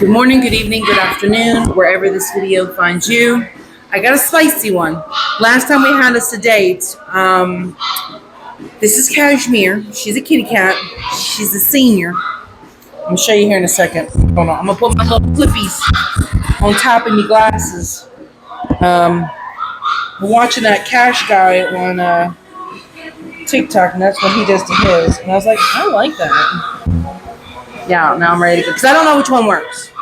Good morning, good evening, good afternoon, wherever this video finds you. I got a spicy one. Last time we had a sedate. This is Cashmere. She's a kitty cat. She's a senior. I'm going to show you here in a second. Hold on. I'm going to put my little flippies on top of my glasses. I'm watching that Cash guy on TikTok, and that's what he does to his. And I was like, I like that. Yeah, now I'm ready to go. Because I don't know which one works.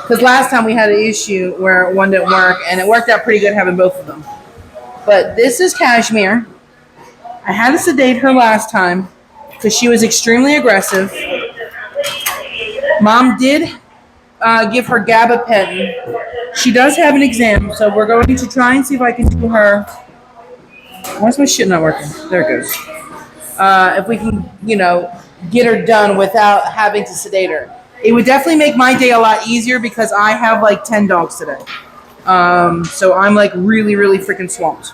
Because last time we had an issue where one didn't work, and it worked out pretty good having both of them. But this is Cashmere. I had to sedate her last time because she was extremely aggressive. Mom did give her gabapentin. She does have an exam, so we're going to try and see if I can do her. Why's my shit not working? There it goes. If we can, get her done without having to sedate her. It would definitely make my day a lot easier because I have like 10 dogs today. So I'm like really, really freaking swamped.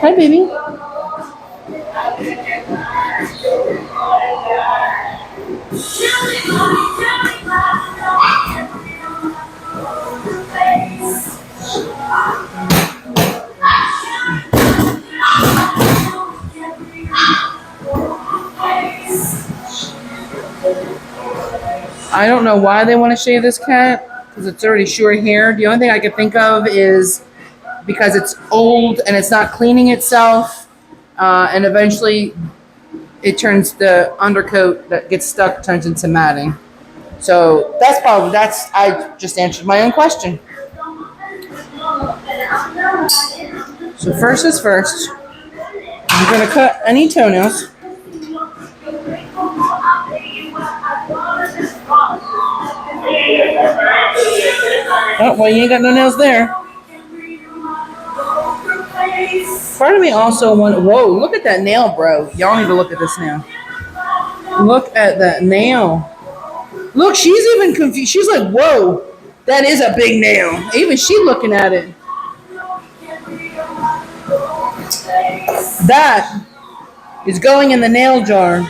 Hi, baby. I don't know why they want to shave this cat because it's already short hair. The only thing I could think of is because it's old and it's not cleaning itself, and eventually it turns the undercoat that gets stuck turns into matting. So I just answered my own question. So first is first. I'm going to cut any toenails. Oh, well, you ain't got no nails there. Part of me also whoa, look at that nail, bro. Y'all need to look at this nail. Look at that nail. Look, she's even confused. She's like, whoa, that is a big nail. Even she looking at it. That is going in the nail jar.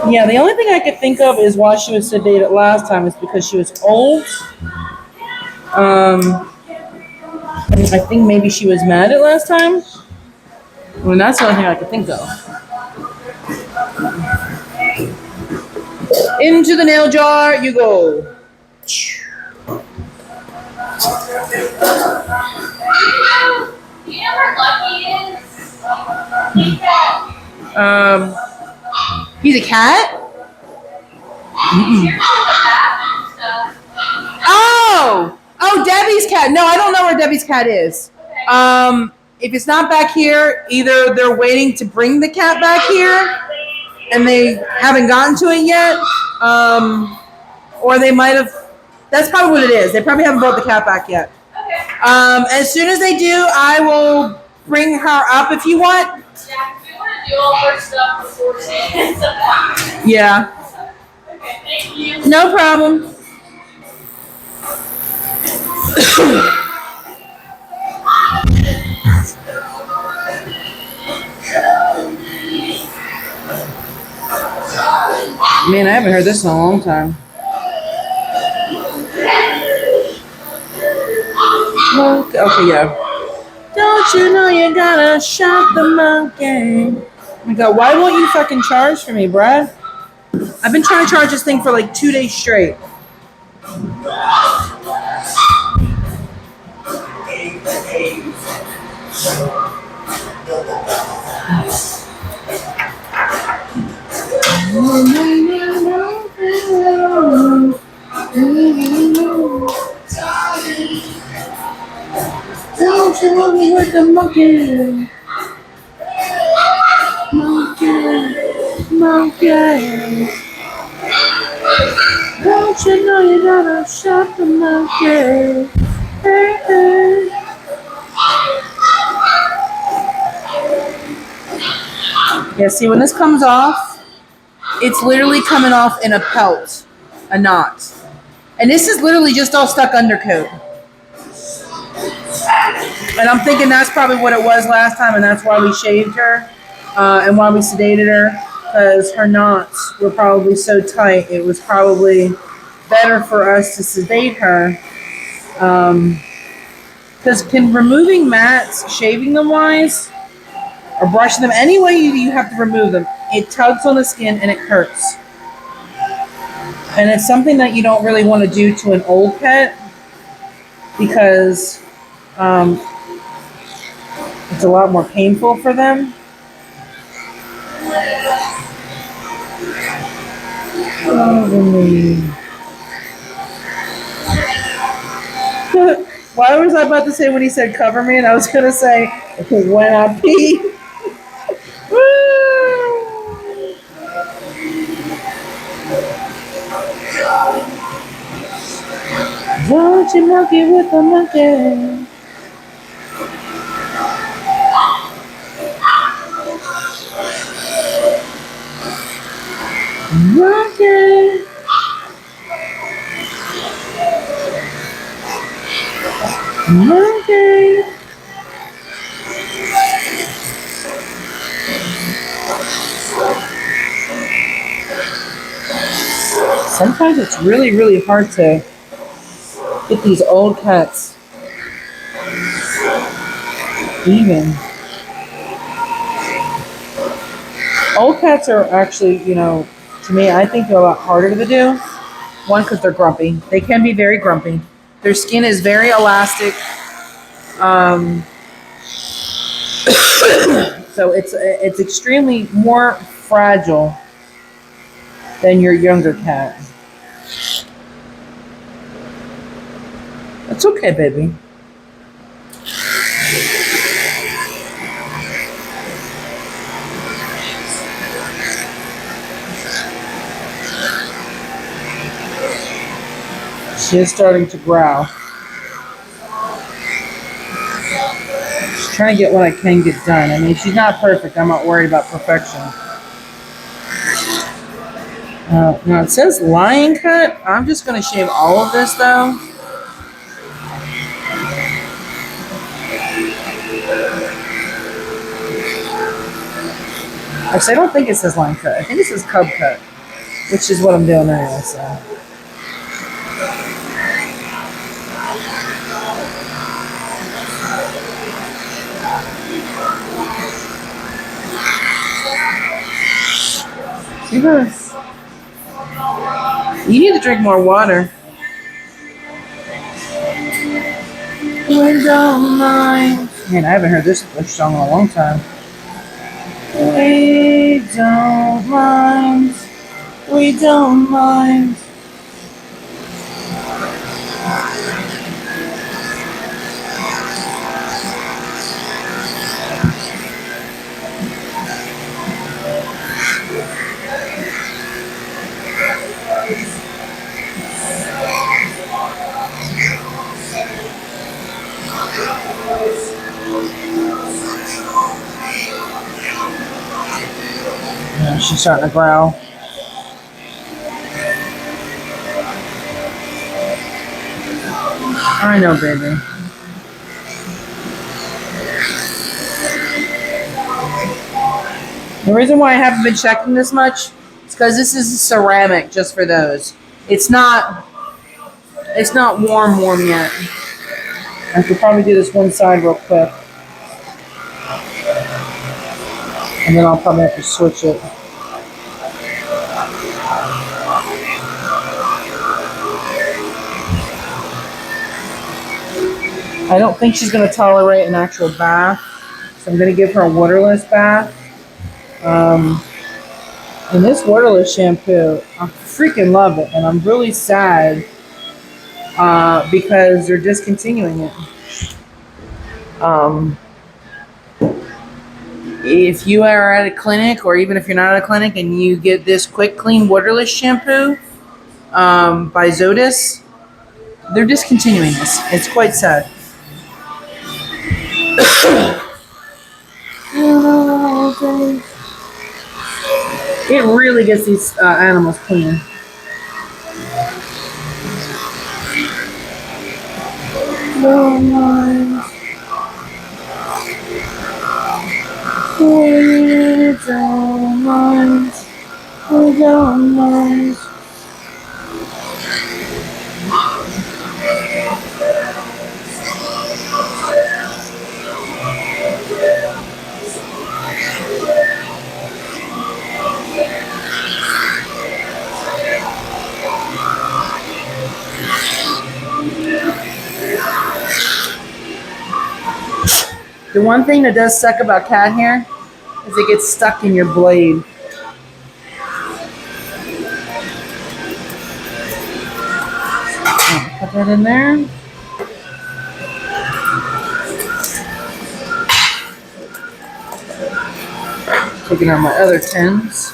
Yeah, the only thing I could think of is why she was sedated last time is because she was old. I think maybe she was mad at last time. Well, that's the only thing I could think of. Into the nail jar you go. He's a cat? Oh, Debbie's cat. No, I don't know where Debbie's cat is. If it's not back here, either they're waiting to bring the cat back here and they haven't gotten to it yet, or they might have. That's probably what it is. They probably haven't brought the cat back yet. As soon as they do, I will bring her up if you want. Yeah, we want to do all our stuff before she Yeah. Okay, thank you. No problem. Man, I haven't heard this in a long time. Okay, yeah. Don't you know you gotta shop the monkey? Oh my God, why won't you fucking charge for me, Brad? I've been trying to charge this thing for like 2 days straight. Don't you want me with the monkey? Monkey. Don't you know you gotta shop the monkey? Hey, hey. Yeah, see, when this comes off, it's literally coming off in a pelt, a knot. And this is literally just all stuck undercoat. And I'm thinking that's probably what it was last time, and that's why we shaved her, and why we sedated her, because her knots were probably so tight. It was probably better for us to sedate her. Because can removing mats, shaving them wise, or brushing them, any way you have to remove them, it tugs on the skin and it hurts. And it's something that you don't really want to do to an old pet, because it's a lot more painful for them. Why was I about to say when he said cover me, and I was going to say when I pee? Don't you monkey with the monkey? Monkey. Monkey. Sometimes it's really, really hard to get these old cats even. Old cats are actually, to me, I think they're a lot harder to do. One, because they're grumpy. They can be very grumpy. Their skin is very elastic. So it's extremely more fragile than your younger cat. That's okay, baby. She is starting to growl. She's trying to get what I can get done. I mean, she's not perfect. I'm not worried about perfection. Now it says lion cut. I'm just going to shave all of this though. Actually, I don't think it says lion cut. I think it says cub cut, which is what I'm doing anyway, so. See this? You need to drink more water. We don't mind. Man, I haven't heard this song in a long time. We don't mind. We don't mind. Yeah, she's starting to growl. I know, baby. The reason why I haven't been checking this much is because this is ceramic just for those. It's not warm yet. I could probably do this one side real quick. And then I'll probably have to switch it. I don't think she's going to tolerate an actual bath, so I'm going to give her a waterless bath. And this waterless shampoo, I freaking love it, and I'm really sad because they're discontinuing it. If you are at a clinic, or even if you're not at a clinic, and you get this Quick Clean Waterless Shampoo by Zodis, they're discontinuing this. It's quite sad. It really gets these animals clean. don't mind. We don't mind. We don't mind. The one thing that does suck about cat hair is it gets stuck in your blade. Put that in there. Taking out my other tins.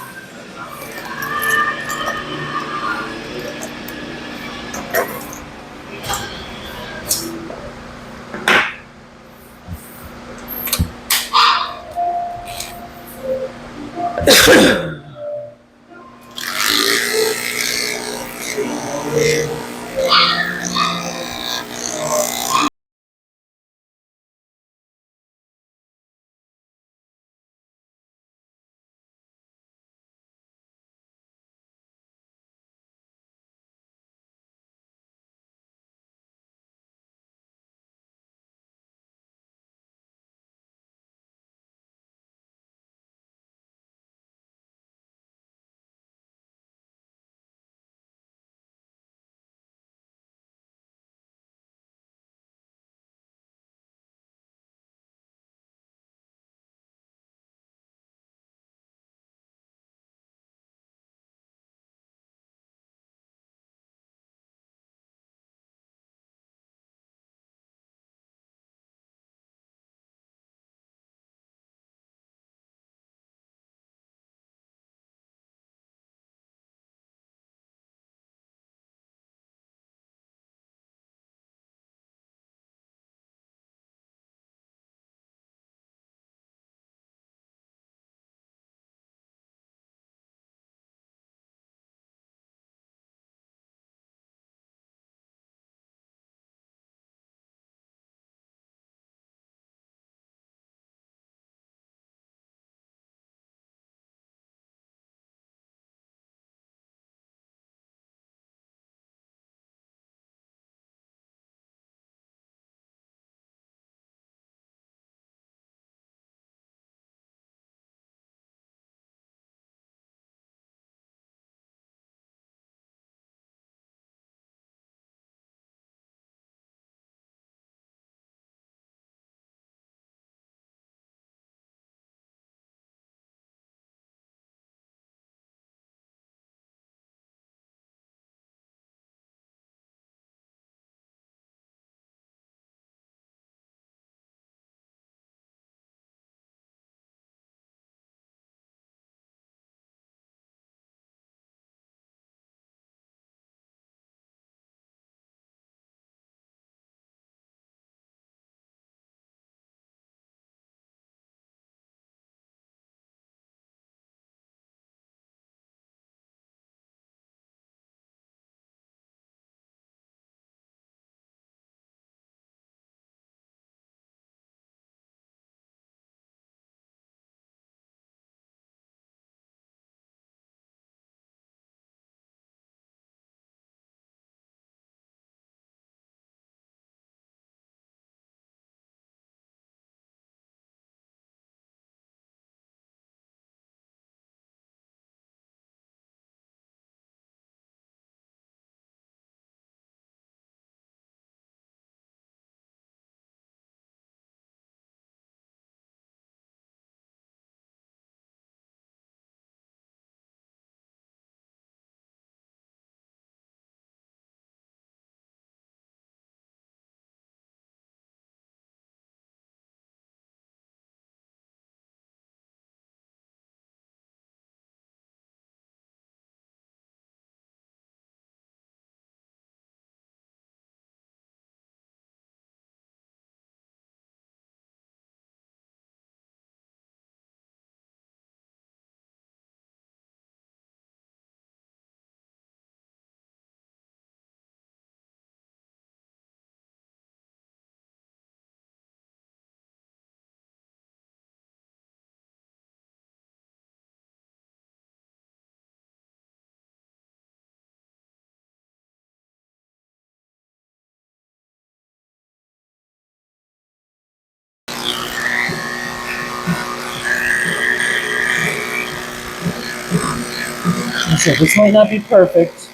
So this might not be perfect.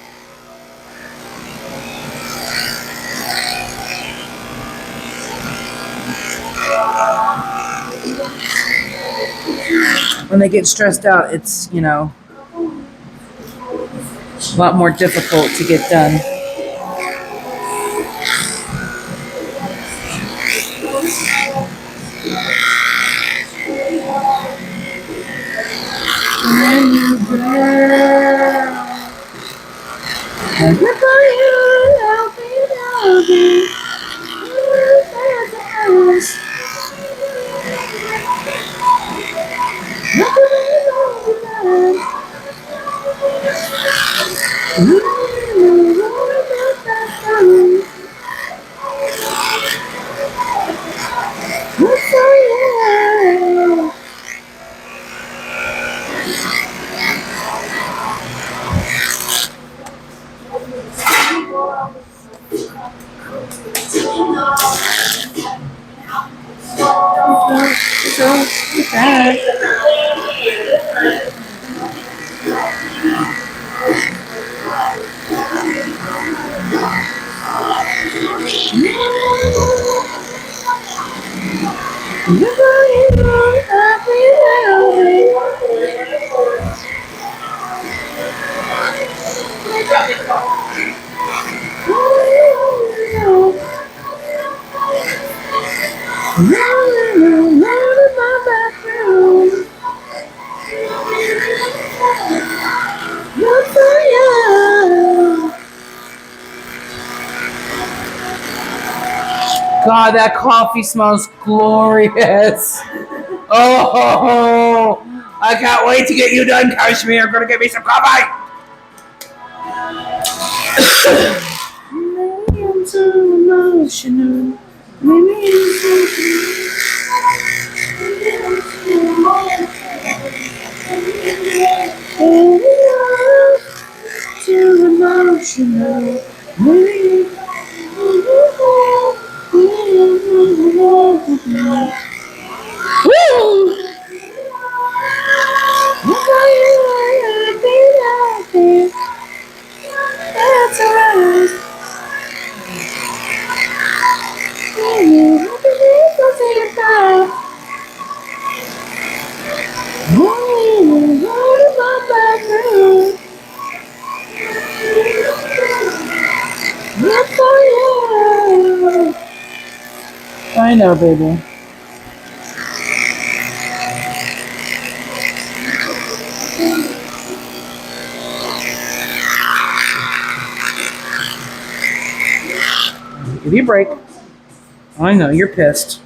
When they get stressed out, it's, you know, a lot more difficult to get done. God, that coffee smells glorious. Oh, I can't wait to get you done, Kashmir. I'm gonna get me some coffee. I'm so emotional. Too emotional. I know, baby. Give you a break. I know, you're pissed.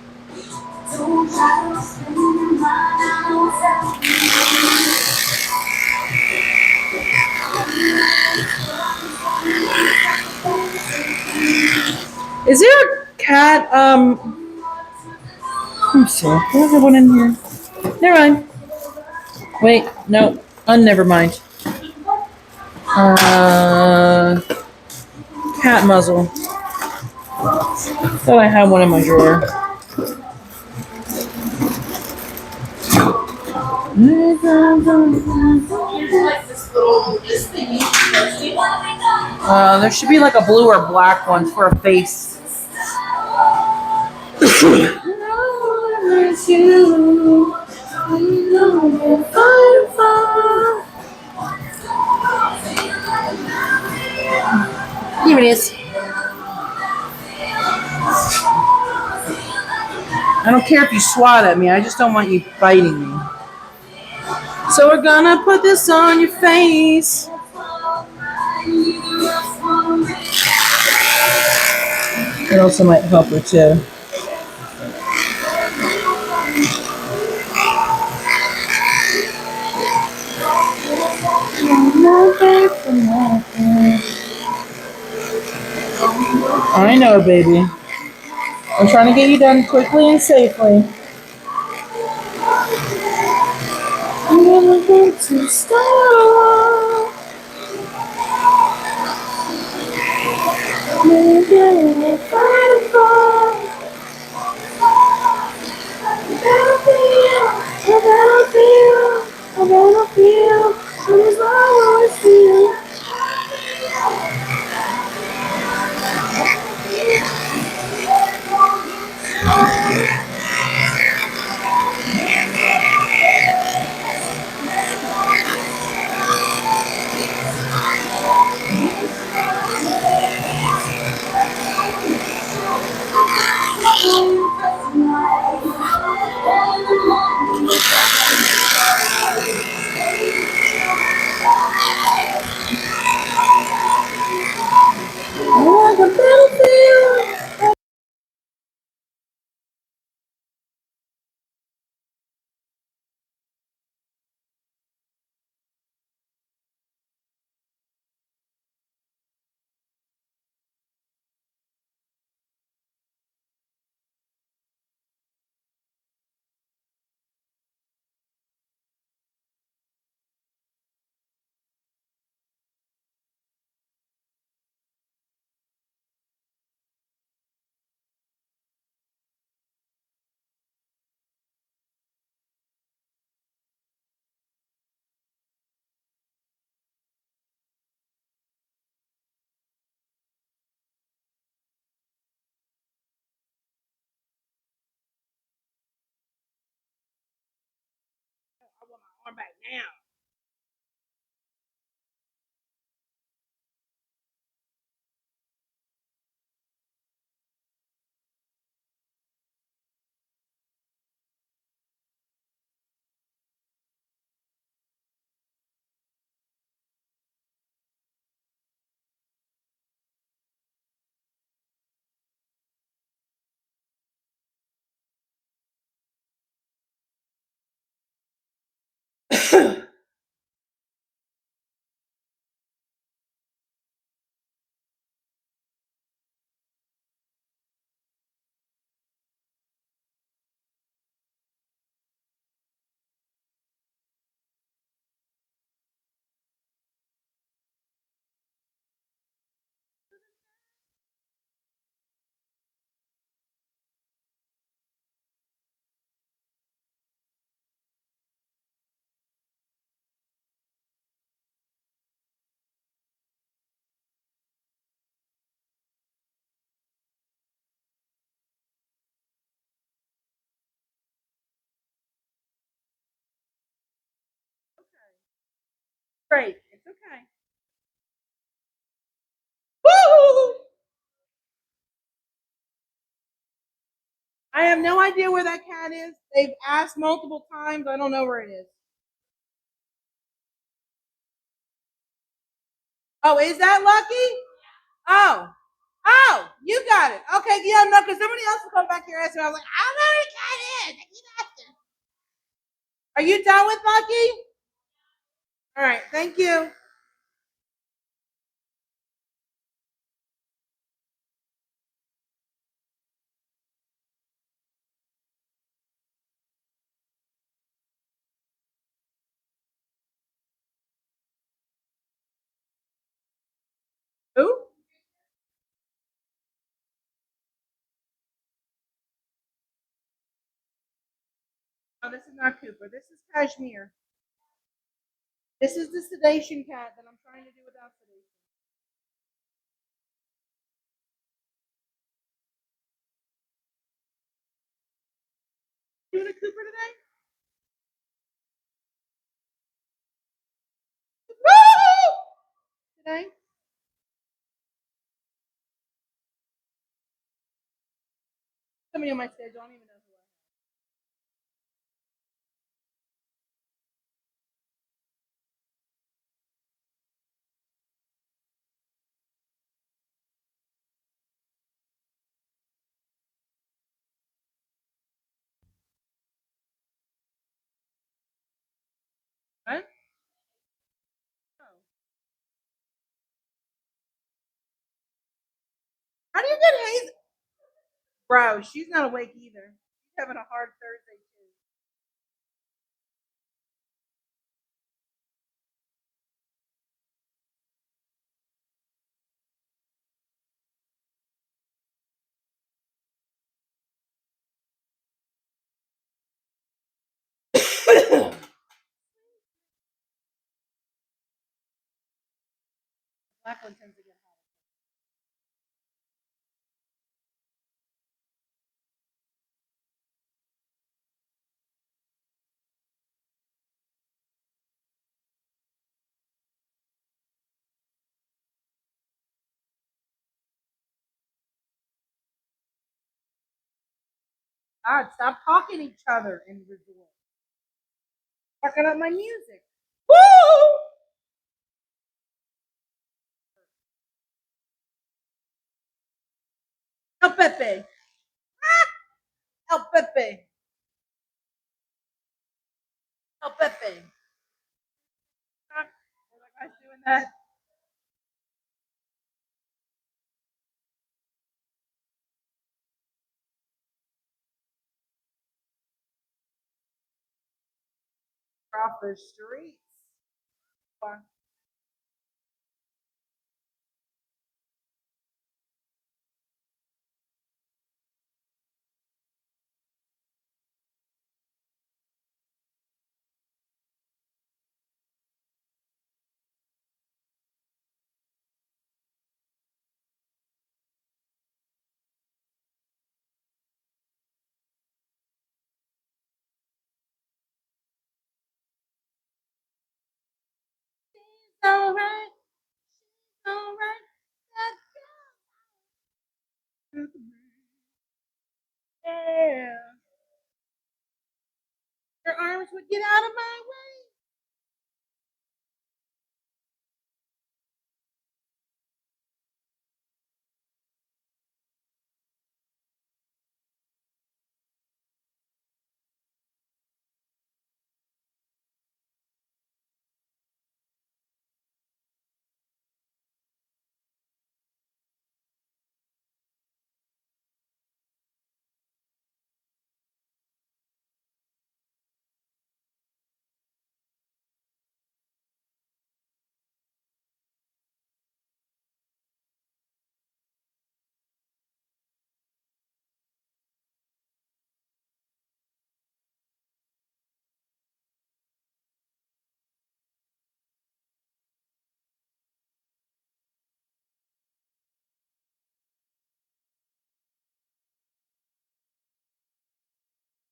Is there a cat, let me see. Do I have one in here? Never mind. Wait, no. Never mind. Cat muzzle. Thought I had one in my drawer. There should be like a blue or black one for a face. Here it is. I don't care if you swat at me. I just don't want you biting me. So we're gonna put this on your face. It also might help her too. I know, baby. I'm trying to get you done quickly and safely. I'm never going to stop. Maybe fight for. I gotta feel. This is my voice. Going back now. Great. It's okay. Woo! I have no idea where that cat is. They've asked multiple times. I don't know where it is. Oh, is that Lucky? Oh. Oh, you got it. Okay, yeah, no, because somebody else will come back here and ask me. I was like, I don't know where the cat is. I keep asking. Are you done with Lucky? All right, thank you. Who? Oh, this is not Cooper. This is Kashmir. This is the sedation cat that I'm trying to do without sedation. You doing a Cooper today? Woo! Today? Somebody on my schedule. I don't even know who I am. What? Oh. How do you get Hazel? Bro, she's not awake either. She's having a hard Thursday too. Black one tends to get hot. God, stop talking to each other in resort. Fucking up my music. Woo! El Pepe. El Pepe. El Pepe. That guy's doing that. Off the streets. All right. All right. Yeah. Your arms would get out of my way.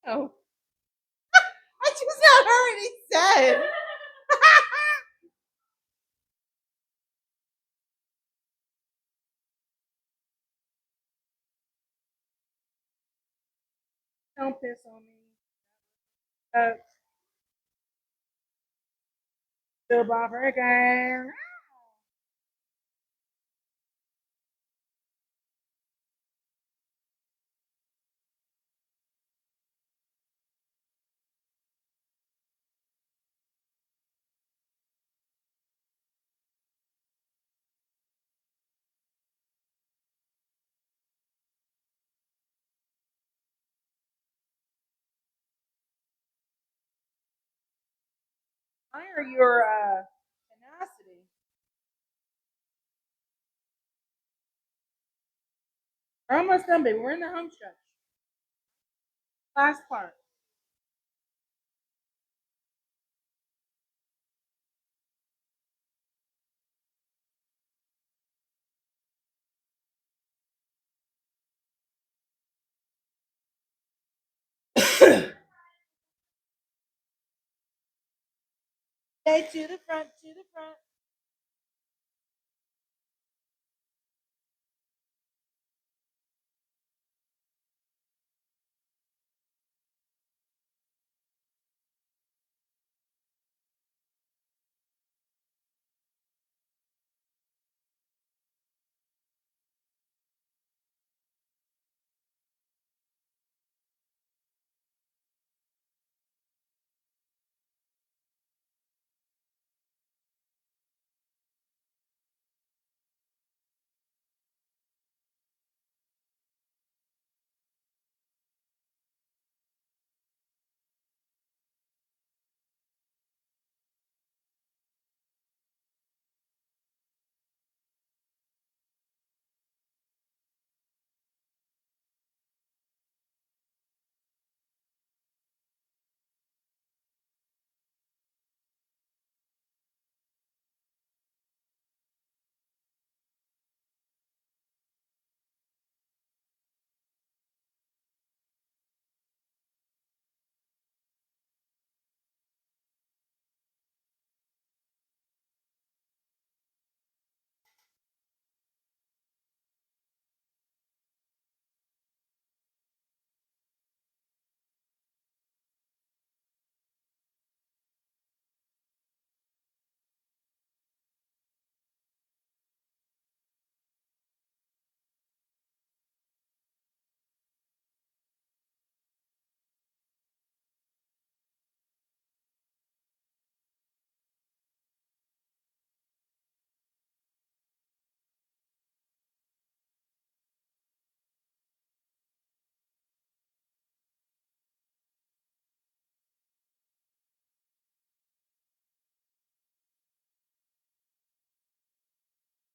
Oh, I just not already said. Don't piss on me. The bopper again. Admire your tenacity. We're almost done, baby. We're in the home stretch. Last part. Stay to the front, to the front.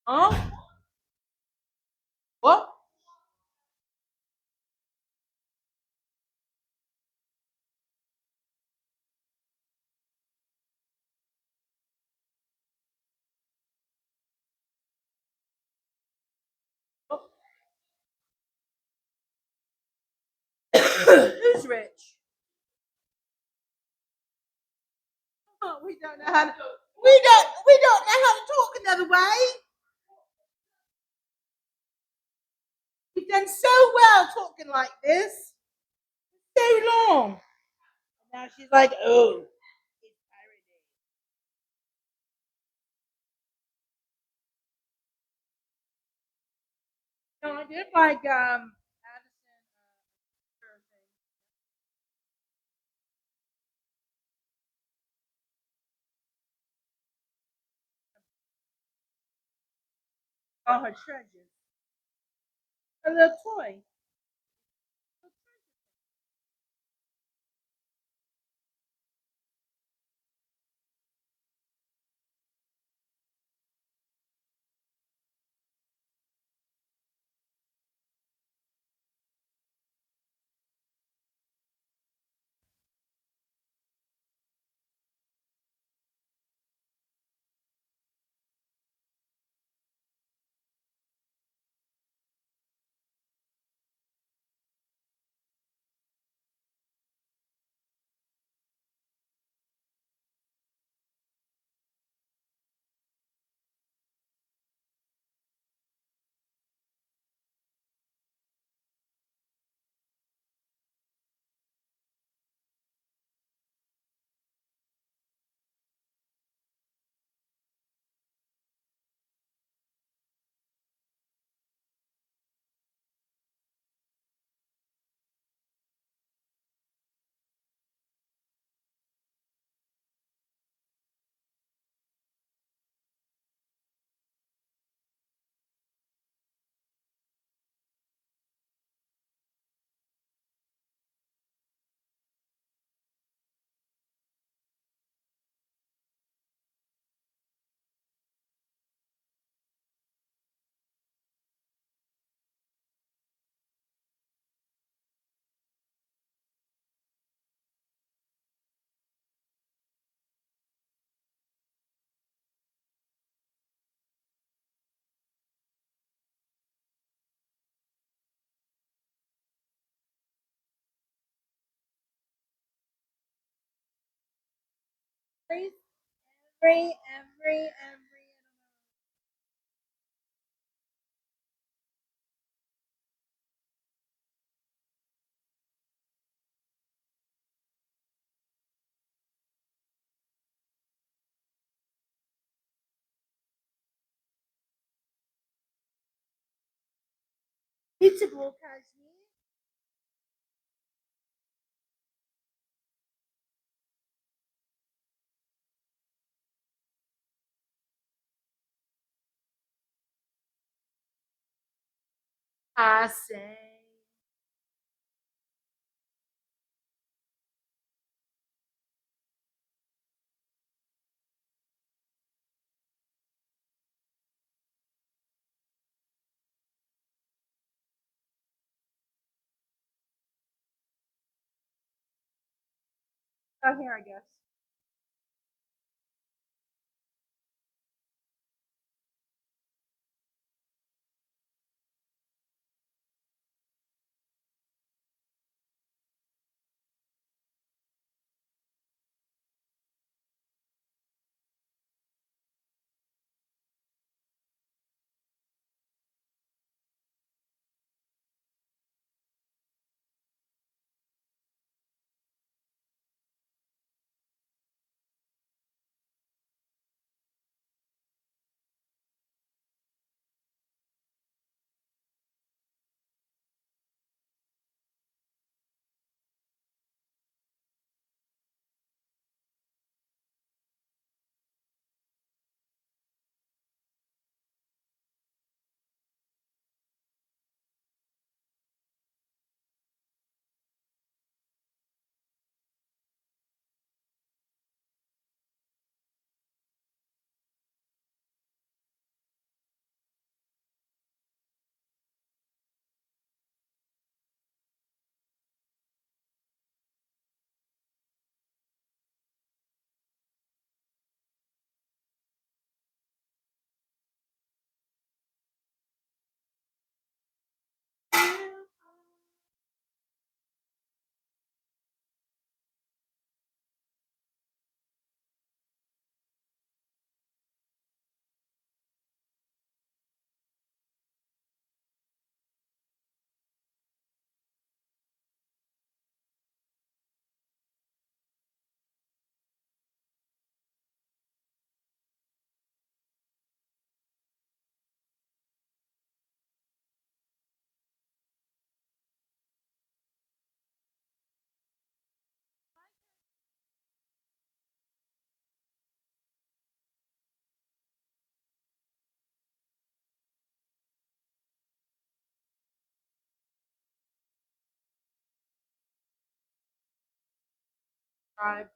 Huh? What? Who's rich? Oh, we don't know how to. We don't know how to talk another way. You've done so well talking like this. So long. Now she's like, oh. No, I did like Addison. All her treasures. A little toy. Every. Beautiful cashmere. I say. Oh, here, I guess. subscribe.